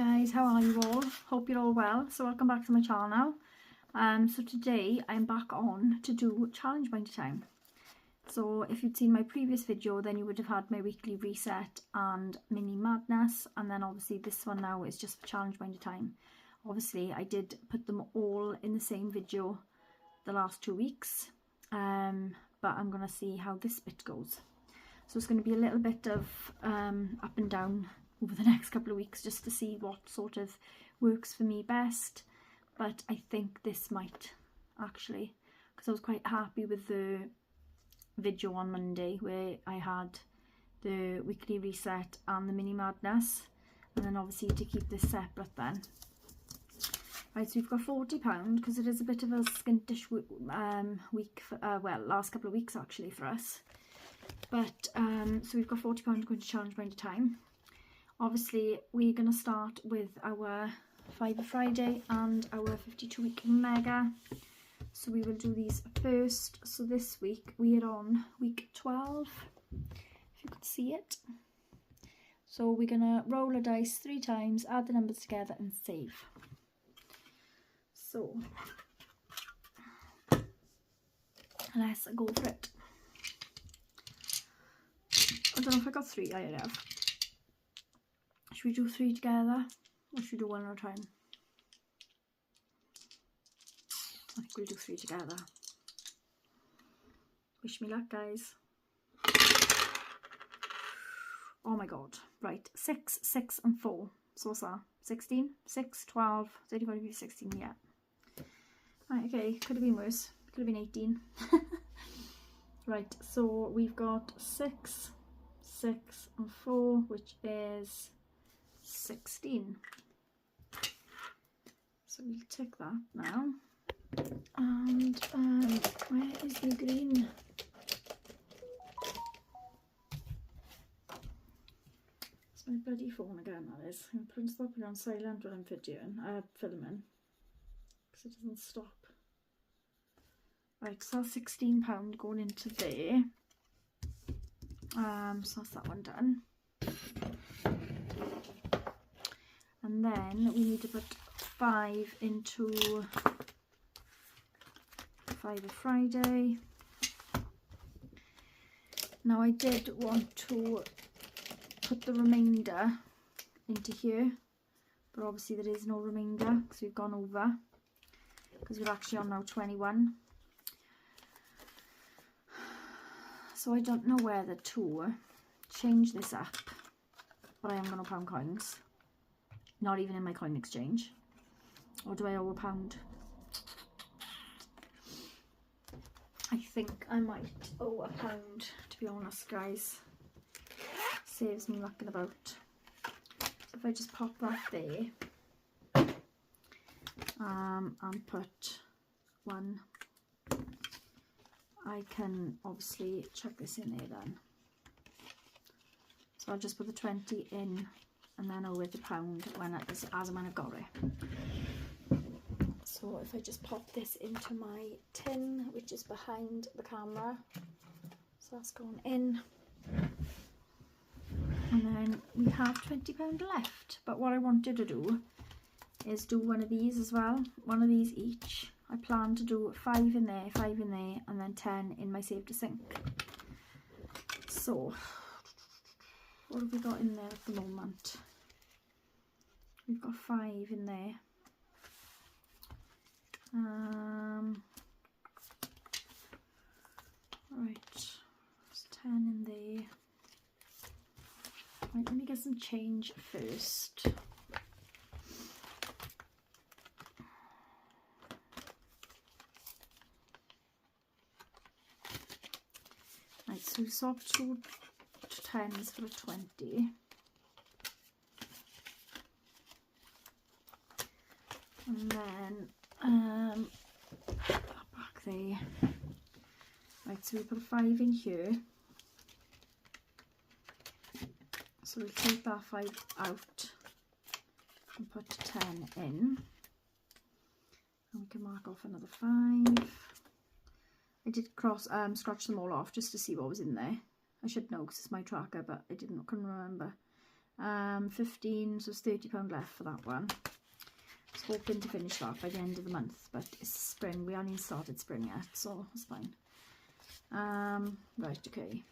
guys, how are you all? Hope you're all well. So welcome back to my channel now. So today I'm back on to do challenge binder time. So if you'd seen my previous video, then you would have had my weekly reset and mini madness, and then obviously this one now is just for challenge binder time. Obviously I did put them all in the same video the last 2 weeks, but I'm gonna see how this bit goes. So it's going to be a little bit of up and down over the next couple of weeks just to see what sort of works for me best. But I think this might actually, because I was quite happy with the video on Monday where I had the weekly reset and the mini madness, and then obviously to keep this separate then. Right, so we've got £40 because it is a bit of a skintish week, well, last couple of weeks actually for us. But so we've got £40 going to challenge binder time. Obviously we're going to start with our Fiver Friday and our 52-week mega. So we will do these first. So this week we are on week 12, if you could see it. So we're going to roll a dice 3 times, add the numbers together and save. So let's go for it. I don't know if I got 3, I have. Should we do 3 together or should we do 1 at a time? I think we'll do 3 together. Wish me luck, guys. Oh my god. Right, 6, 6 and 4. So what's that? 16? 6, 12, 35, 16, yeah. Right, okay, could have been worse. Could have been 18. Right, so we've got 6, 6 and 4, which is 16. So we'll tick that now. And where is the green? It's my bloody phone again, that is. I'm going to stop it on silent when I'm filming, because it doesn't stop. Right, so that's £16 going into there. So that's that one done. And then we need to put 5 into Fiver Friday. Now I did want to put the remainder into here, but obviously there is no remainder because we've gone over, because we're actually on now 21. So I don't know whether to change this up, but I am going to pound coins. Not even in my coin exchange. Or do I owe £1? I think I might owe £1, to be honest, guys. Saves me mucking about. So if I just pop that there, and put 1, I can obviously chuck this in there then. So I'll just put the 20 in and then owe it £1 when as and when I've got it. So if I just pop this into my tin, which is behind the camera, so that's going in, and then we have £20 left. But what I wanted to do is do one of these as well, one of these each. I plan to do 5 in there, 5 in there, and then 10 in my save to sink. So what have we got in there at the moment? We've got 5 in there. Right, there's 10 in there. Right, let me get some change first. Right, so we swap 2 10s for a 20. And then back there. Right, so we put a 5 in here. So we'll take that 5 out and put 10 in. And we can mark off another 5. I did scratch them all off just to see what was in there. I should know because it's my tracker, but couldn't remember. 15, so it's £30 left for that one. I was hoping to finish that by the end of the month, but it's spring, we haven't even started spring yet, so it's fine. Right, okay,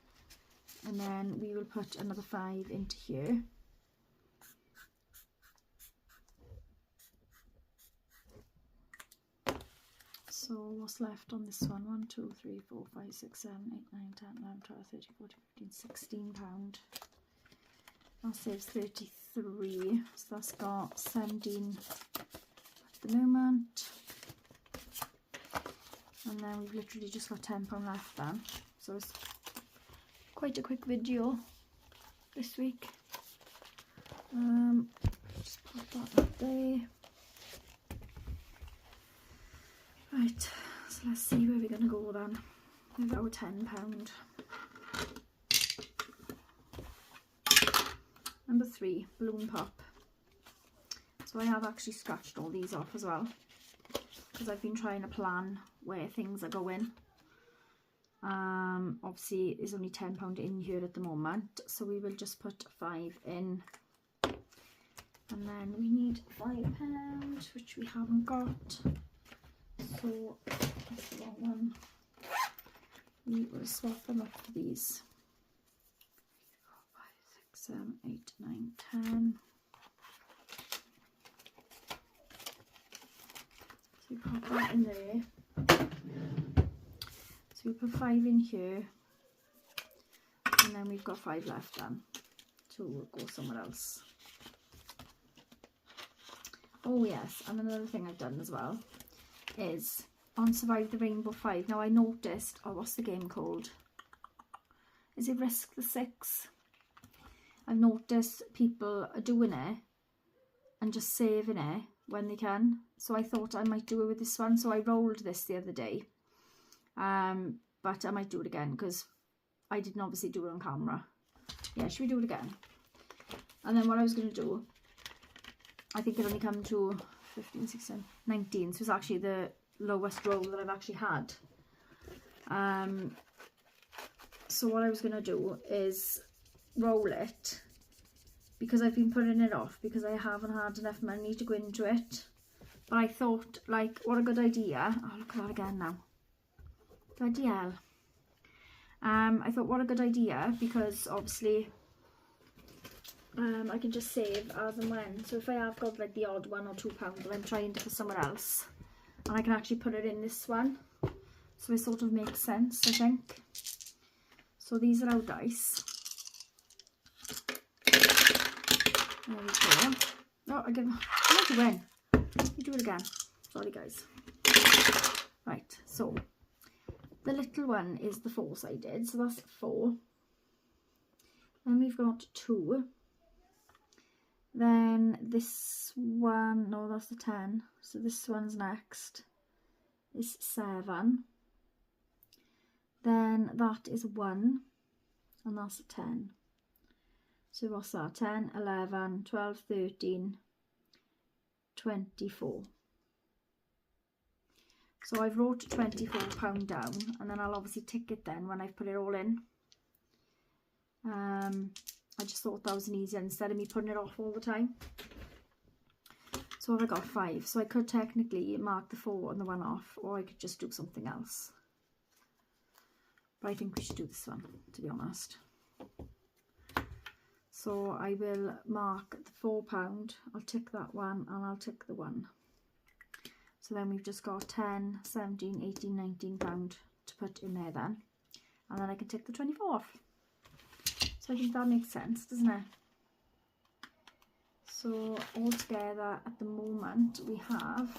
and then we will put another 5 into here. So what's left on this one? 1, 2, 3, 4, 5, 6, 7, 8, 9, 10, 11, 12, 13, 14, 15, £16. That saves 33, so that's got 17 at the moment. And then we've literally just got £10 left then. So it's quite a quick video this week. Just put that up there. Right, so let's see where we're going to go then with our £10. Number 3, balloon pop. So I have actually scratched all these off as well, because I've been trying to plan where things are going. Obviously there's only £10 in here at the moment, so we will just put 5 in, and then we need £5, which we haven't got. So that's the wrong one. We will swap them up for these. 4, 5, 6, 7, 8, 9, 10. So we pop that in there. So we put 5 in here, and then we've got 5 left then to go somewhere else. Oh yes, and another thing I've done as well is on Survive the Rainbow 5. Now I noticed, oh, what's the game called? Is it Risk the Six? I've noticed people are doing it and just saving it when they can. So I thought I might do it with this one. So I rolled this the other day. But I might do it again because I didn't obviously do it on camera. Yeah, should we do it again? And then what I was going to do, I think it only come to 15, 16, 19, so it's actually the lowest roll that I've actually had. So what I was going to do is roll it, because I've been putting it off because I haven't had enough money to go into it. But I thought, like, what a good idea. Oh, look at that again now. Bloody hell. I thought, what a good idea, because obviously I can just save as and when. So if I have got like the odd £1 or £2 that I'm trying to put somewhere else, and I can actually put it in this one, so it sort of makes sense, I think. So these are our dice. There we go. Oh, I want to win. You do it again. Sorry guys. Right, so the little one is the 4-sided, so that's 4. Then we've got 2. Then this one, no, that's the 10. So this one's next is 7. Then that is 1, and that's a 10. So what's that? 10, 11, 12, 13, 24. So I've wrote £24 down, and then I'll obviously tick it then when I've put it all in. I just thought that was an easier, instead of me putting it off all the time. So I've got 5. So I could technically mark the 4 and the 1 off, or I could just do something else. But I think we should do this one, to be honest. So I will mark the £4. I'll tick that one, and I'll tick the 1. So then we've just got 10, 17, 18, 19 pound to put in there then. And then I can tick the 24 off. So I think that makes sense, doesn't it? So altogether at the moment we have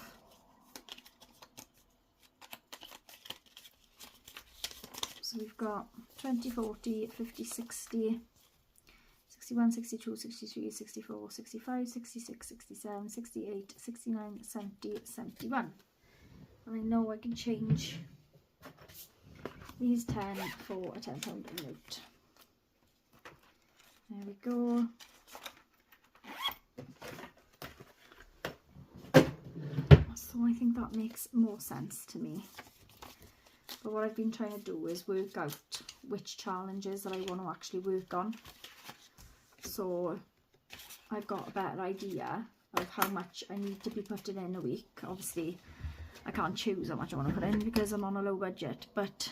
so we've got 20, 40, 50, 60, 61, 62, 63, 64, 65, 66, 67, 68, 69, 70, 71. And I know I can change these 10 for a £10 note. There we go. So I think that makes more sense to me. But what I've been trying to do is work out which challenges that I want to actually work on. So I've got a better idea of how much I need to be putting in a week. Obviously, I can't choose how much I want to put in because I'm on a low budget, but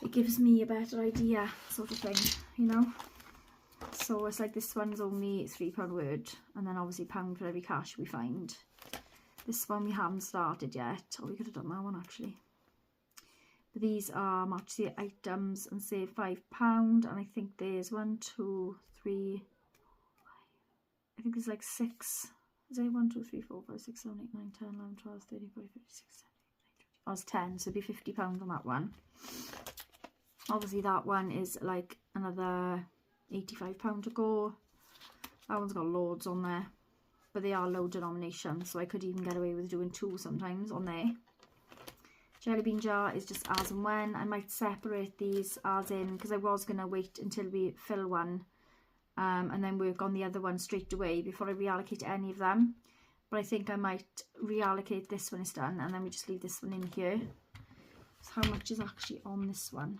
it gives me a better idea, sort of thing, you know. So it's like this one's only £3 word, and then obviously £1 for every cash we find. This one we haven't started yet, or we could have done that one actually. But these are match the items and save £5, and I think there's 1, 2, 3. I think there's like 6. Is there 1, 2, 3, 4, 5, 6, 7, 8, 9, 10, 11, 12, 13, 14, 15, 16, 17, 18, 19, 20. Oh, it's 10, so it'd be £50 on that one. Obviously that one is like another £85 to go. That one's got loads on there, but they are low denomination, so I could even get away with doing 2 sometimes on there. Jelly bean jar is just as and when. I might separate these as in, because I was going to wait until we fill one and then work on the other one straight away before I reallocate any of them. But I think I might reallocate this when it's done, and then we just leave this one in here. So how much is actually on this one?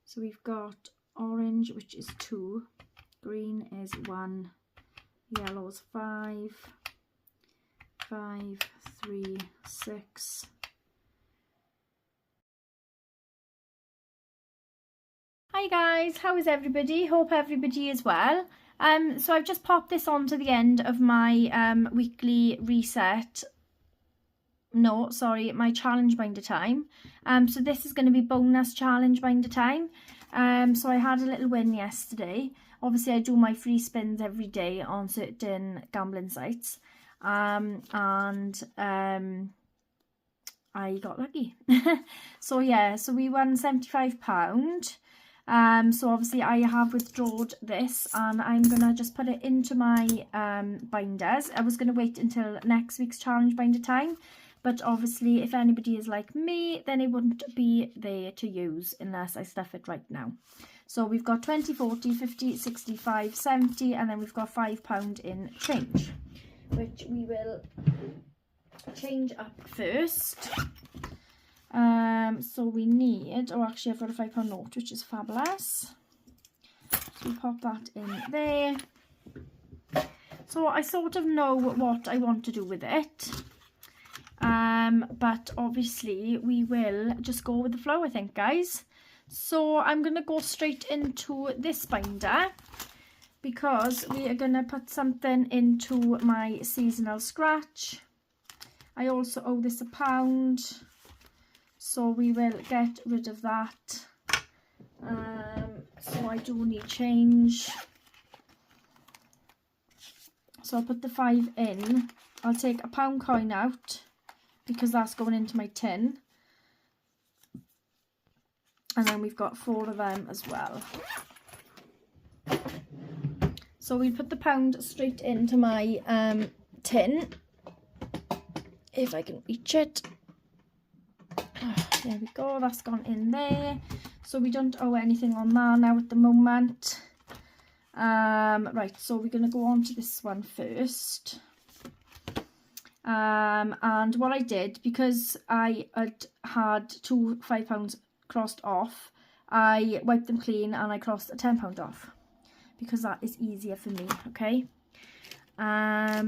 So we've got orange, which is 2, green is 1, yellow is 5, 5, 3, 6. Hi guys, how is everybody? Hope everybody is well. So I've just popped this on to the end of my weekly reset. No, sorry, my challenge binder time. So this is going to be bonus challenge binder time. So I had a little win yesterday. Obviously I do my free spins every day on certain gambling sites. I got lucky. So yeah, so we won £75. So obviously I have withdrawn this, and I'm gonna just put it into my binders. I was gonna wait until next week's challenge binder time, but obviously if anybody is like me, then it wouldn't be there to use unless I stuff it right now. So we've got 20, 40, 50, 65, 70, and then we've got £5 in change, which we will change up first. So we need, oh actually I've got a £5 note, which is fabulous. So we pop that in there. So I sort of know what I want to do with it. But obviously we will just go with the flow, I think, guys. So I'm going to go straight into this binder, because we are going to put something into my seasonal scratch. I also owe this £1, so we will get rid of that. So I do need change. So I'll put the 5 in. I'll take a £1 coin out, because that's going into my tin. And then we've got 4 of them as well. So we put the £1 straight into my tin, if I can reach it. There we go, that's gone in there. So we don't owe anything on that now at the moment. Right, so we're going to go on to this one first. And what I did, because I had 2 £5 crossed off, I wiped them clean and I crossed a £10 off, because that is easier for me, okay?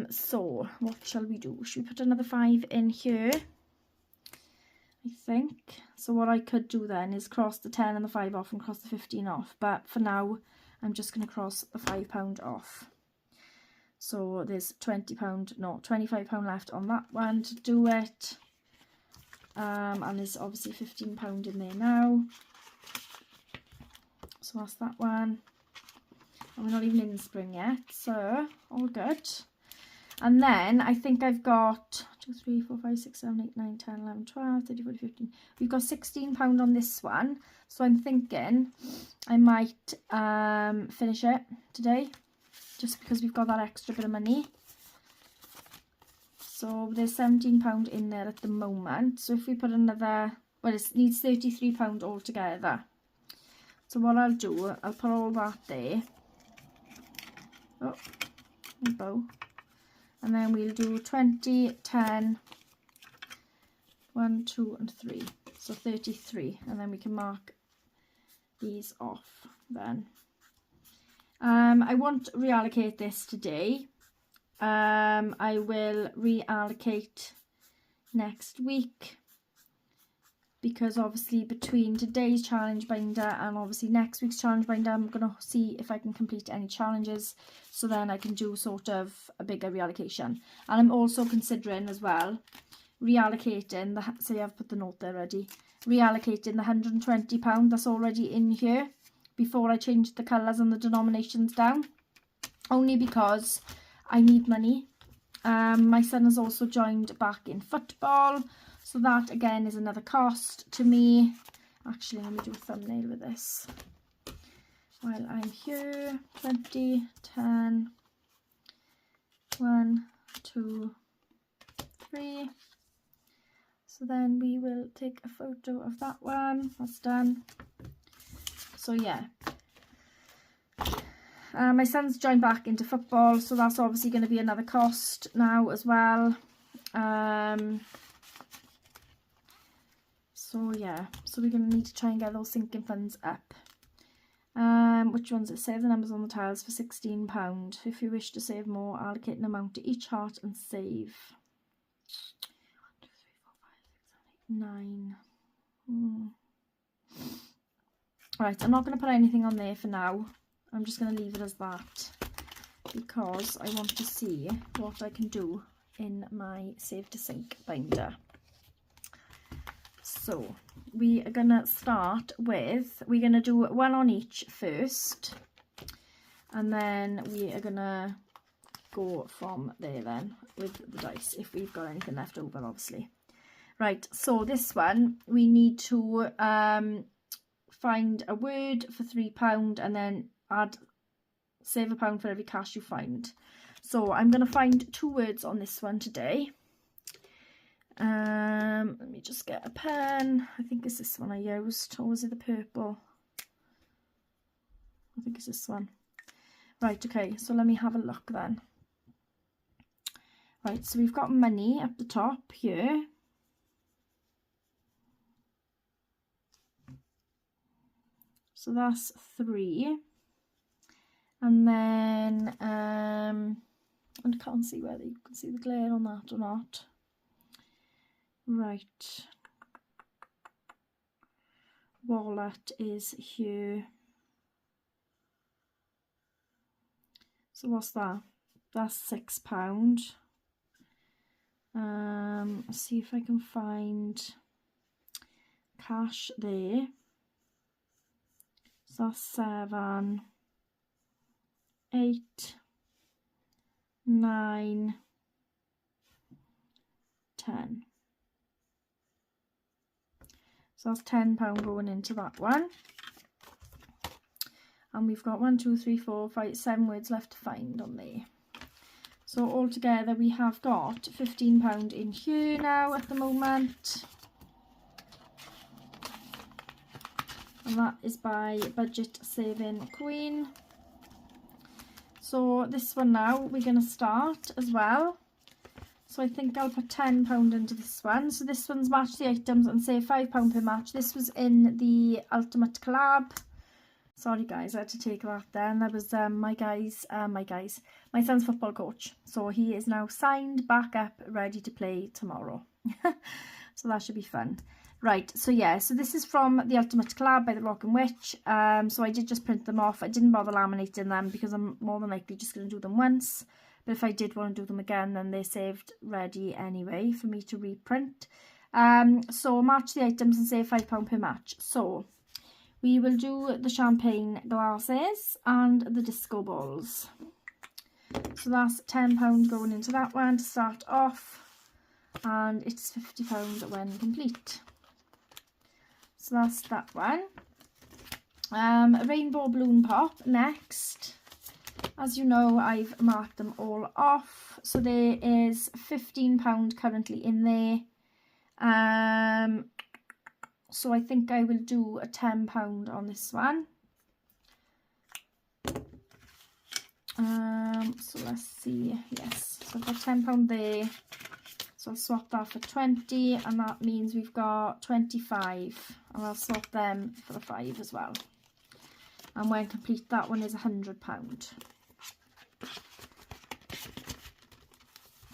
So what shall we do? Should we put another 5 in here? I think. So what I could do then is cross the 10 and the 5 off and cross the 15 off. But for now, I'm just going to cross the £5 off. So there's £25 left on that one to do it. And there's obviously £15 in there now. So that's that one. And we're not even in spring yet, so all good. And then I think I've got 2, 3, 4, 5, 6, 7, 8, 9, 10, 11, 12, 13, 14, 15. We've got £16 on this one. So I'm thinking I might finish it today, just because we've got that extra bit of money. So there's £17 in there at the moment. So if we put another, well, it needs £33 altogether. So what I'll do, I'll put all that there. Oh, bow. And then we'll do 20, 10, 1, 2 and 3. So 33. And then we can mark these off then. I won't reallocate this today. I will reallocate next week, because obviously between today's challenge binder and obviously next week's challenge binder, I'm going to see if I can complete any challenges, so then I can do sort of a bigger reallocation. And I'm also considering as well reallocating the, so I've put the note there ready, reallocating the £120 that's already in here before I change the colours and the denominations down, only because I need money. My son has also joined back in football, so that again is another cost to me. Actually, let me do a thumbnail with this while I'm here. 20, 10, 1, 2, 3. So then we will take a photo of that one. That's done. So yeah. My son's joined back into football, so that's obviously going to be another cost now as well. So yeah, so we're going to need to try and get those sinking funds up. Which ones? It save the numbers on the tiles for £16. If you wish to save more, allocate an amount to each heart and save. 1, 2, 3, 4, 5, 6, 7, 8, 9. Right, I'm not going to put anything on there for now. I'm just going to leave it as that, because I want to see what I can do in my save to sink binder. So we are going to start with, we're going to do one on each first, and then we are going to go from there then with the dice, if we've got anything left over, obviously. Right, so this one we need to find a word for £3 and then save £1 for every cash you find. So I'm going to find 2 words on this one today. Let me just get a pen. I think it's this one I used, or was it the purple? I think it's this one. Right, okay, so let me have a look then. Right, so we've got money up the top here. So that's 3. And then, and I can't see whether you can see the glare on that or not. Right. Wallet is here. So what's that? That's £6. Let's see if I can find cash there. So that's 7, 8, 9, 10. So that's £10 going into that one. And we've got 1, 2, 3, 4, 5, 7 words left to find on there. So altogether we have got £15 in here now at the moment. And that is by Budget Saving Queen. So this one now we're going to start as well. So I think I'll put £10 into this one. So this one's match the items and save £5 per match. This was in the Ultimate Collab. Sorry guys, I had to take that then. That was my son's football coach. So he is now signed, back up, ready to play tomorrow. So that should be fun. Right, so yeah, so this is from the Ultimate Collab by the Rockin' Witch. So I did just print them off. I didn't bother laminating them because I'm more than likely just going to do them once. But if I did want to do them again, then they're saved ready anyway for me to reprint. So match the items and save £5 per match. So we will do the champagne glasses and the disco balls. So that's £10 going into that one to start off. And it's £50 when complete. So that's that one. A rainbow balloon pop next. As you know, I've marked them all off. So there is £15 currently in there. So I think I will do a £10 on this one. So let's see. Yes, so I've got £10 there. So I'll swap that for 20, and that means we've got 25. And I'll swap them for a 5 as well. and when complete that one is £100.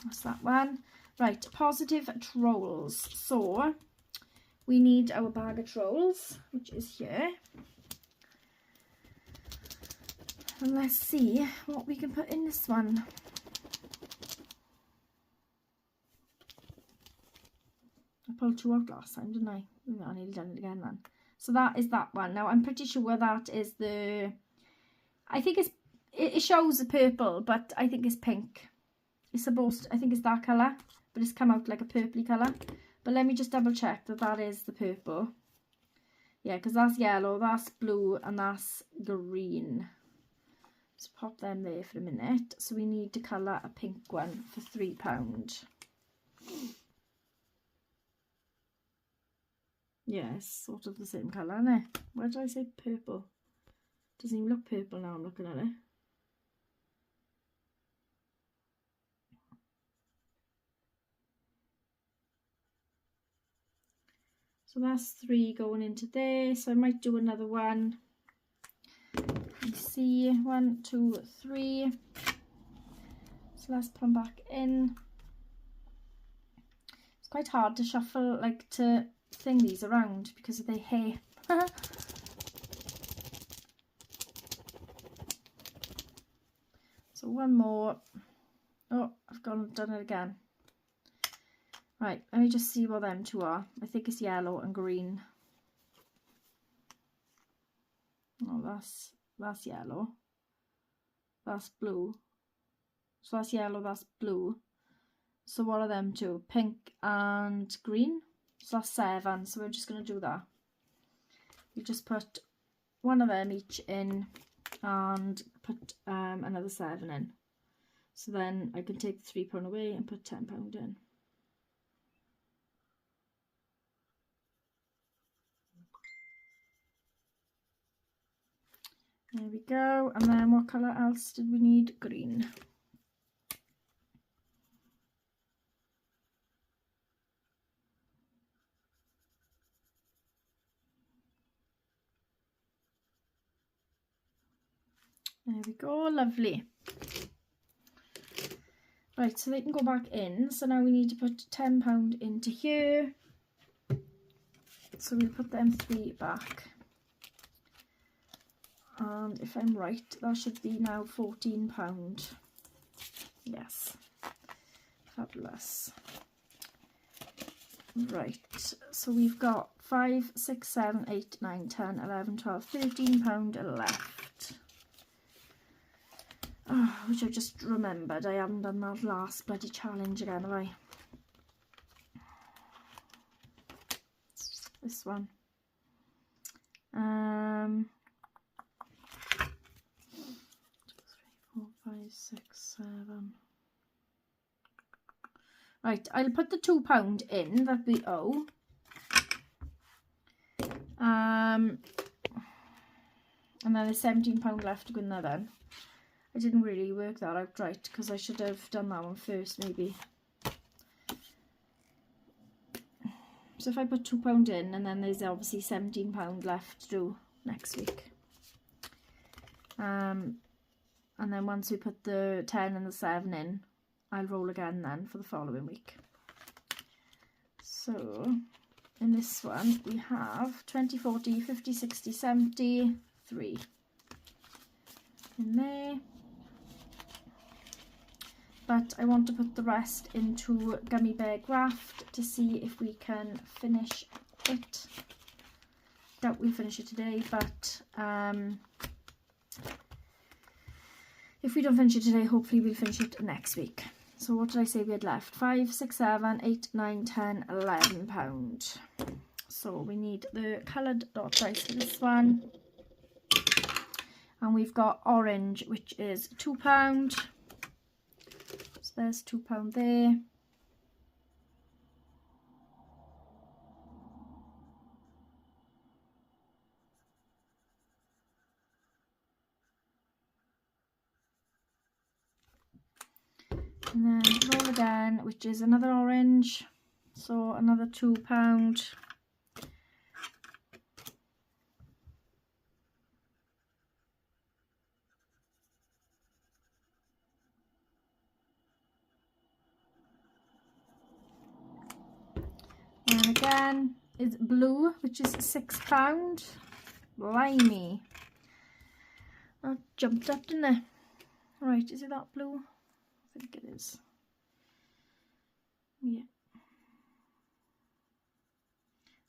That's that one. Right, positive trolls. So we need our bag of trolls, which is here. And let's see what we can put in this one. I pulled 2 out last time, didn't I? I nearly done it again then. So that is that one. Now I'm pretty sure that is the, I think it shows the purple, but I think it's pink. It's supposed to, I think it's that colour, but it's come out like a purpley colour. But let me just double check that that is the purple. Yeah, because that's yellow, that's blue, and that's green. Let's pop them there for a minute. So we need to colour a pink one for £3. Yes, sort of the same colour, isn't it? Why did I say purple? Doesn't even look purple now I'm looking at it. So that's 3 going into there. So I might do another one. Let's see, 1, 2, 3. So let's put them back in. It's quite hard to shuffle, like to thing these around because of their hair. So one more. Oh, I've done it again. Right, let me just see what them two are. I think it's yellow and green. Oh, that's yellow. That's blue. So that's yellow, that's blue. So what are them two? Pink and green. So that's 7. So we're just going to do that. You just put one of them each in and put another 7 in. So then I can take the £3 away and put £10 in. There we go. And then what colour else did we need? Green. There we go, lovely. Right, so they can go back in. So now we need to put £10 into here. So we'll put them 3 back. And if I'm right, that should be now £14. Yes. Fabulous. Right, so we've got 5, 6, 7, 8, 9, 10, 11, 12, £13 left. Oh, which I've just remembered. I haven't done that last bloody challenge again, have I? This one. 2, 3, 4, 5, 6, 7. Right, I'll put the £2 in that we owe. And then there's £17 left to go in there then. I didn't really work that out right because I should have done that one first maybe. So if I put £2 in and then there's obviously £17 left to do next week. And then once we put the 10 and the 7 in, I'll roll again then for the following week. So in this one we have 20, 40, 50, 60, 70, 3 in there. But I want to put the rest into Gummy Bear Graft to see if we can finish it. Doubt we'll finish it today, but if we don't finish it today, hopefully we'll finish it next week. So what did I say we had left? 5, 6, 7, 8, 9, 10, £11. So we need the coloured dot dice for this one. And we've got orange, which is £2. So there's £2 there. And then roll again, which is another orange. So another £2. And again is blue, which is £6. Blimey. That jumped up, didn't it? Right, is it that blue? I think it is. Yeah.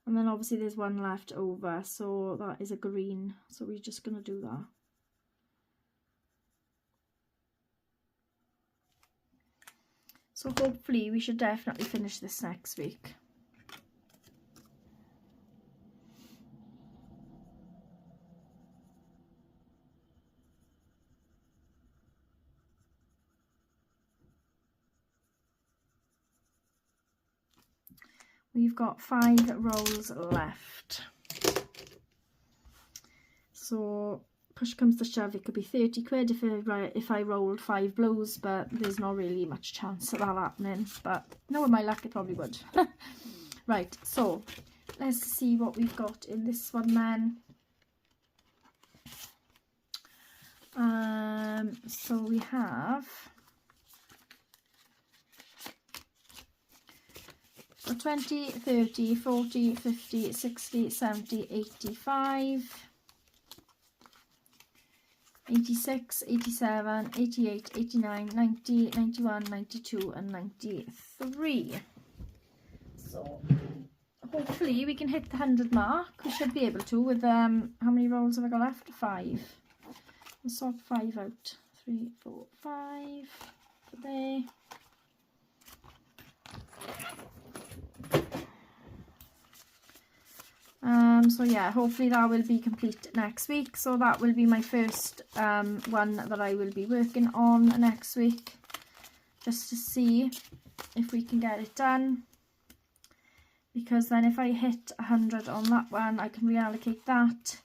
And then obviously there's one left over, so that is a green. So we're just going to do that. So hopefully we should definitely finish this next week. We've got 5 rolls left. So push comes to shove, it could be 30 quid if I rolled 5 blows, but there's not really much chance of that happening. But knowing my luck, it probably would. Right, so let's see what we've got in this one then. So we have 20, 30, 40, 50, 60, 70, 85, 86, 87, 88, 89, 90, 91, 92 and 93. So hopefully we can hit the 100 mark. We should be able to with, how many rolls have I got left? 5. Let's swap 5 out. 3, 4, 5 for there. So yeah, hopefully that will be complete next week. So that will be my first one that I will be working on next week, just to see if we can get it done. Because then if I hit 100 on that one, I can reallocate that.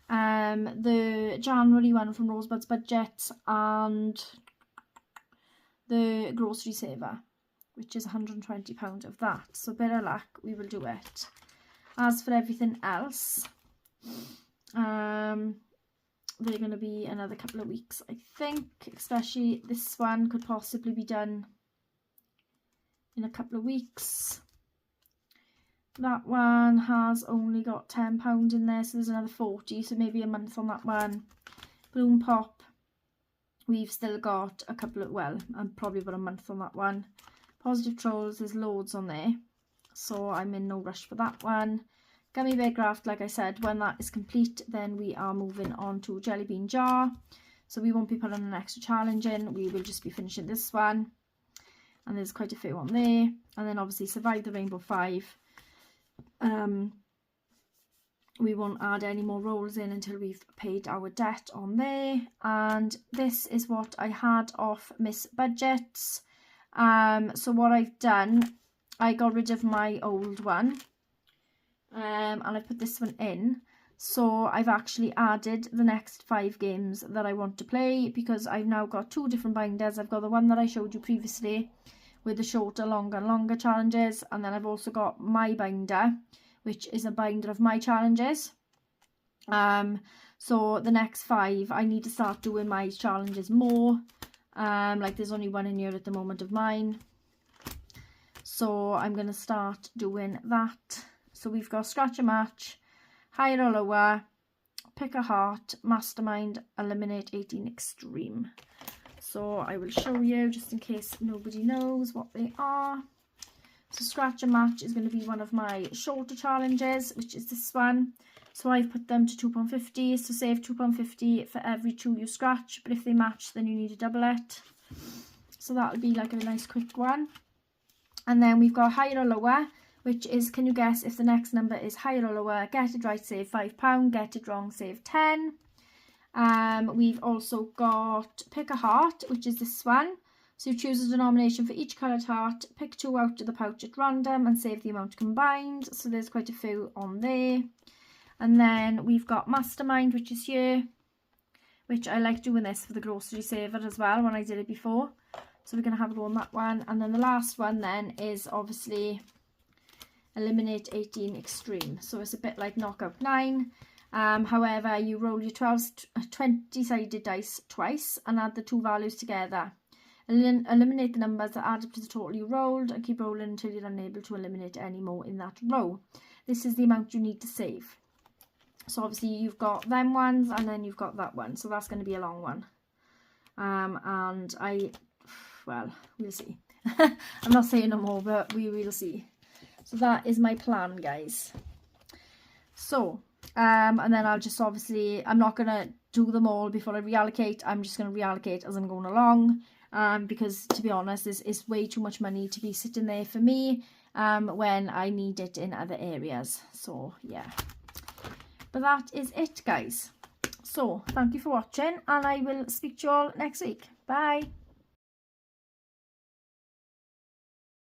The January one from Rosebud's Budget and the Grocery Saver, which is £120 of that. So bit of luck, we will do it. As for everything else, they're going to be another couple of weeks, I think. Especially this one could possibly be done in a couple of weeks. That one has only got £10 in there, so there's another 40, so maybe a month on that one. Bloom Pop, we've still got a couple of, well, probably about a month on that one. Positive Trolls, there's loads on there, so I'm in no rush for that one. Gummy Bear Graft, like I said, when that is complete, then we are moving on to Jelly Bean Jar. So we won't be putting an extra challenge in, we will just be finishing this one. And there's quite a few on there. And then obviously Survive the Rainbow 5. We won't add any more rolls in until we've paid our debt on there. And this is what I had off Miss Budgets. So what I've done, I got rid of my old one, and I put this one in. So I've actually added the next 5 games that I want to play, because I've now got 2 different binders. I've got the one that I showed you previously with the shorter, longer and longer challenges, and then I've also got my binder, which is a binder of my challenges. So the next 5, I need to start doing my challenges more. Like there's only one in here at the moment of mine, so I'm going to start doing that. So we've got Scratch a Match, Higher or Lower, Pick a Heart, Mastermind, Eliminate 18 Extreme. So I will show you just in case nobody knows what they are. So Scratch a Match is going to be one of my shorter challenges, which is this one. So I've put them to £2.50, so save £2.50 for every 2 you scratch, but if they match then you need to double it. So that'll be like a nice quick one. And then we've got Higher or Lower, which is, can you guess if the next number is higher or lower? Get it right, save £5, get it wrong, save 10. We've also got Pick a Heart, which is this one. So you choose a denomination for each coloured heart, pick 2 out of the pouch at random and save the amount combined. So there's quite a few on there. And then we've got Mastermind, which is here, which I like doing this for the Grocery Saver as well when I did it before. So we're going to have a go on that one. And then the last one then is obviously Eliminate 18 Extreme. So it's a bit like Knockout 9. However, you roll your 20-sided dice twice and add the 2 values together. Eliminate the numbers that add up to the total you rolled and keep rolling until you're unable to eliminate any more in that row. This is the amount you need to save. So obviously you've got them ones and then you've got that one. So that's going to be a long one. And well, we'll see. I'm not saying no more, but we will see. So that is my plan, guys. So, and then I'll just obviously, I'm not going to do them all before I reallocate. I'm just going to reallocate as I'm going along. Because to be honest, it's way too much money to be sitting there for me when I need it in other areas. So, yeah. But that is it, guys. So, thank you for watching, and I will speak to you all next week. Bye.